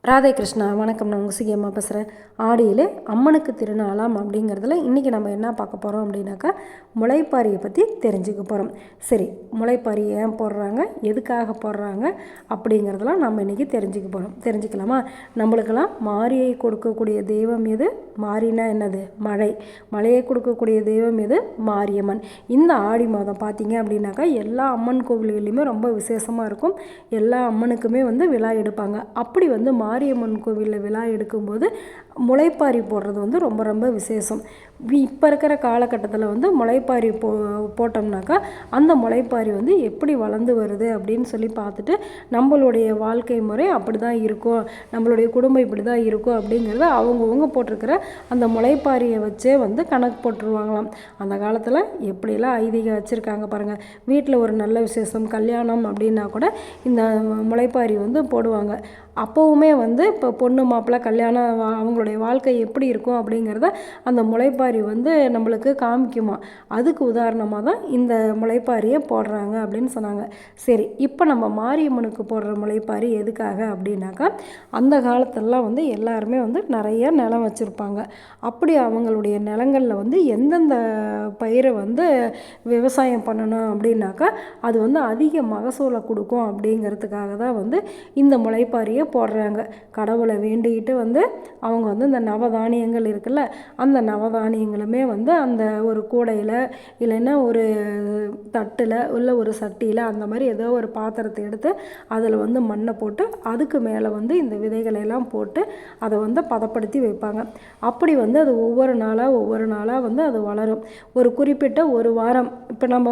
ராதே கிருஷ்ணா, வணக்கம். நான் உங்கள் சிகியம்மா பேசுகிறேன். ஆடியில் அம்மனுக்கு திருநாளாம் அப்படிங்கிறதுல இன்றைக்கி நம்ம என்ன பார்க்க போகிறோம் அப்படின்னாக்கா, முளைப்பாரியை பற்றி தெரிஞ்சுக்க போகிறோம். சரி, முளைப்பாரி ஏன் போடுறாங்க, எதுக்காக போடுறாங்க அப்படிங்கிறதெல்லாம் நம்ம இன்றைக்கி தெரிஞ்சுக்கலாமா? நம்மளுக்கெல்லாம் மாரியை கொடுக்கக்கூடிய தெய்வம் எது? மாரினா என்னது? மழையை கொடுக்கக்கூடிய தெய்வம் எது? மாரியம்மன். இந்த ஆடி மாதம் பார்த்திங்க அப்படின்னாக்கா எல்லா அம்மன் கோவில்கள்லையுமே ரொம்ப விசேஷமாக இருக்கும். எல்லா அம்மனுக்குமே விழா எடுப்பாங்க. அப்படி மாரியம்மன் கோவிலில் விழா எடுக்கும்போது முளைப்பாரி போடுறது ரொம்ப ரொம்ப விசேஷம். இப்போ இருக்கிற காலகட்டத்தில் முளைப்பாரி போட்டோம்னாக்கா அந்த முளைப்பாரி எப்படி வளர்ந்து வருது அப்படின்னு சொல்லி பார்த்துட்டு நம்மளுடைய வாழ்க்கை முறை அப்படி தான் இருக்கும், நம்மளுடைய குடும்பம் இப்படி தான் இருக்கும் அப்படிங்கிறத அவங்கவுங்க போட்டிருக்கிற அந்த முளைப்பாரியை வச்சே கணக்கு போட்டுருவாங்களாம். அந்த காலத்தில் எப்படிலாம் ஐதீகம் வச்சுருக்காங்க பாருங்கள். வீட்டில் ஒரு நல்ல விசேஷம், கல்யாணம் அப்படின்னா கூட இந்த முளைப்பாரி போடுவாங்க. அப்போவுமே இப்போ பொண்ணு மாப்பிள்ளை கல்யாணம் அவங்களுடைய வாழ்க்கை எப்படி இருக்கும் அப்படிங்கிறத அந்த முளைப்பாரி நம்மளுக்கு காமிக்குமா. அதுக்கு உதாரணமாக தான் இந்த முளைப்பாரியை போடுறாங்க அப்படின்னு சொன்னாங்க. சரி, இப்போ நம்ம மாரியம்மனுக்கு போடுற முளைப்பாரி எதுக்காக அப்படின்னாக்கா, அந்த காலத்திலலாம் எல்லாருமே நிறைய நிலம் வச்சுருப்பாங்க. அப்படி அவங்களுடைய நிலங்களில் எந்தெந்த பயிரை விவசாயம் பண்ணணும் அப்படின்னாக்கா அது அதிக மகசூலை கொடுக்கும் அப்படிங்கிறதுக்காக தான் இந்த முளைப்பாரியை போடுறாங்க. கடவுளை வேண்டிக்கிட்டு அவங்க இந்த நவதானியங்கள் இருக்குல்ல, அந்த நவதானியங்களுமே அந்த ஒரு கூடையில் இல்லைன்னா ஒரு தட்டில் இல்லை ஒரு சட்டியில் அந்த மாதிரி ஏதோ ஒரு பாத்திரத்தை எடுத்து அதில் மண்ணை போட்டு அதுக்கு மேலே இந்த விதைகளெல்லாம் போட்டு அதை பதப்படுத்தி வைப்பாங்க. அப்படி அது ஒவ்வொரு நாளாக அது வளரும். ஒரு குறிப்பிட்ட ஒரு வாரம், இப்போ நம்ம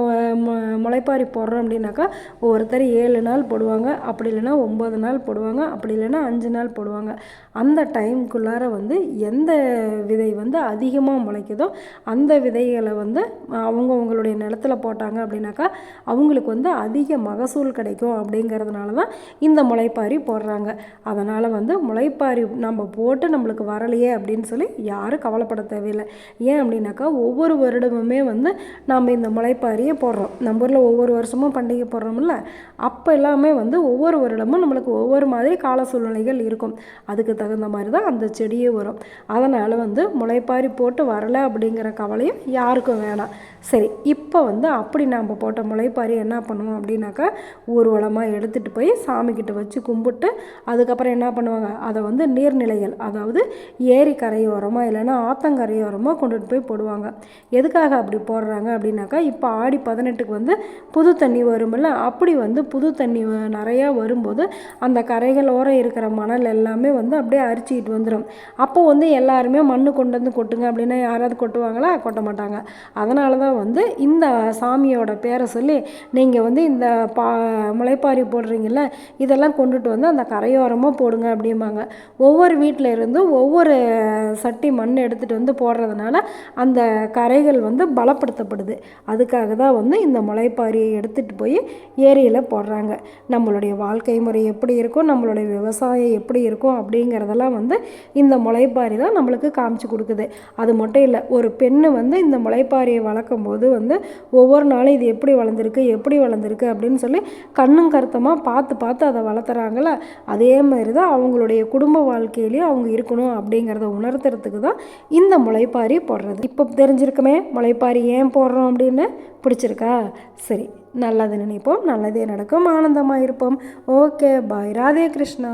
முளைப்பாரி போடுறோம் அப்படின்னாக்கா ஒவ்வொருத்தர் 7 நாள் போடுவாங்க, அப்படி இல்லைன்னா 9 நாள் போடுவாங்க, அப்படி இல்லைன்னா 5 நாள் போடுவாங்க. அந்த டைமுக்குள்ளார எந்த விதை அதிகமாக முளைக்குதோ அந்த விதைகளை அவங்களுடைய நிலத்துல போட்டாங்க அப்படின்னாக்கா அவங்களுக்கு அதிக மகசூல் கிடைக்கும். அப்படிங்கிறதுனால தான் இந்த முளைப்பாரி போடுறாங்க. அதனால் முளைப்பாரி நம்ம போட்டு நம்மளுக்கு வரலையே அப்படின்னு சொல்லி யாரும் கவலைப்பட தேவையில்லை. ஏன் அப்படின்னாக்கா ஒவ்வொரு வருடமுமே நாம் இந்த முளைப்பாரியை போடுறோம். நம்ம ஊரில் ஒவ்வொரு வருஷமும் பண்டிகை போடுறோம்ல, அப்போ எல்லாமே ஒவ்வொரு வருடமும் நம்மளுக்கு ஒவ்வொரு மாதிரி கால சூழ்நிலைகள் இருக்கும். அதுக்கு தகுந்த மாதிரி தான் அந்த செடியே வரும். அதனால் முளைப்பாரி போட்டு வரலை அப்படிங்கிற கவலையும் யாருக்கும் வேணாம். சரி, இப்போ அப்படி நாம் போட்ட முளைப்பாரி என்ன பண்ணுவோம் அப்படின்னாக்கா ஊர்வலமாக எடுத்துகிட்டு போய் சாமிக்கிட்ட வச்சு கும்பிட்டு அதுக்கப்புறம் என்ன பண்ணுவாங்க, அதை நீர்நிலைகள், அதாவது ஏரி கரையோரமாக இல்லைன்னா ஆத்தங்கரையோரமாக கொண்டுட்டு போய் போடுவாங்க. எதுக்காக அப்படி போடுறாங்க அப்படின்னாக்கா, இப்போ ஆடி 18க்கு புது தண்ணி வருமில்ல, அப்படி புது தண்ணி நிறையா வரும்போது அந்த கரைகளோரம் இருக்கிற மணல் எல்லாமே அப்படியே அரிச்சிக்கிட்டு வந்துடும். அப்போ எல்லாருமே மண் கொண்டு கொட்டுங்க அப்படின்னா யாராவது கொட்டுவாங்களா? கொட்ட மாட்டாங்க. அதனால தான் இந்த சாமியோட பேரை சொல்லி நீங்கள் இந்த முளைப்பாரி போடுறீங்கல்ல, இதெல்லாம் கொண்டுட்டு அந்த கரையோரமாக போடுங்க அப்படிம்பாங்க. ஒவ்வொரு வீட்டில் இருந்து ஒவ்வொரு சட்டி மண் எடுத்துகிட்டு போடுறதுனால அந்த கரைகள் பலப்படுத்தப்படுது. அதுக்காக தான் இந்த முளைப்பாரியை எடுத்துகிட்டு போய் ஏரியில் போடுறாங்க. நம்மளுடைய வாழ்க்கை முறை எப்படி இருக்கும், நம்மளுடைய விவசாயம் எப்படி இருக்கும் அப்படிங்கிறதெல்லாம் இந்த முளைப்பாரி தான் நம்மளுக்கு காமிச்சு கொடுக்குது. அது மட்டும் இல்லை, ஒரு பெண்ணு இந்த முளைப்பாரியை வளர்க்கும் போது ஒவ்வொரு நாளும் இது எப்படி வளர்ந்துருக்கு அப்படின்னு சொல்லி கண்ணும் கருத்தமாக பார்த்து அதை வளர்த்துறாங்கள, அதே மாதிரி தான் அவங்களுடைய குடும்ப வாழ்க்கையிலையும் அவங்க இருக்கணும் அப்படிங்கிறத உணர்த்துறதுக்கு தான் இந்த முளைப்பாரி போடுறது. இப்போ தெரிஞ்சிருக்குமே முளைப்பாரி ஏன் போடுறோம் அப்படின்னு. பிடிச்சிருக்கா? சரி, நல்லது நினைப்போம், நல்லதே நடக்கும், ஆனந்தமாக இருப்போம். ஓகே, பாய். ராதே கிருஷ்ணா.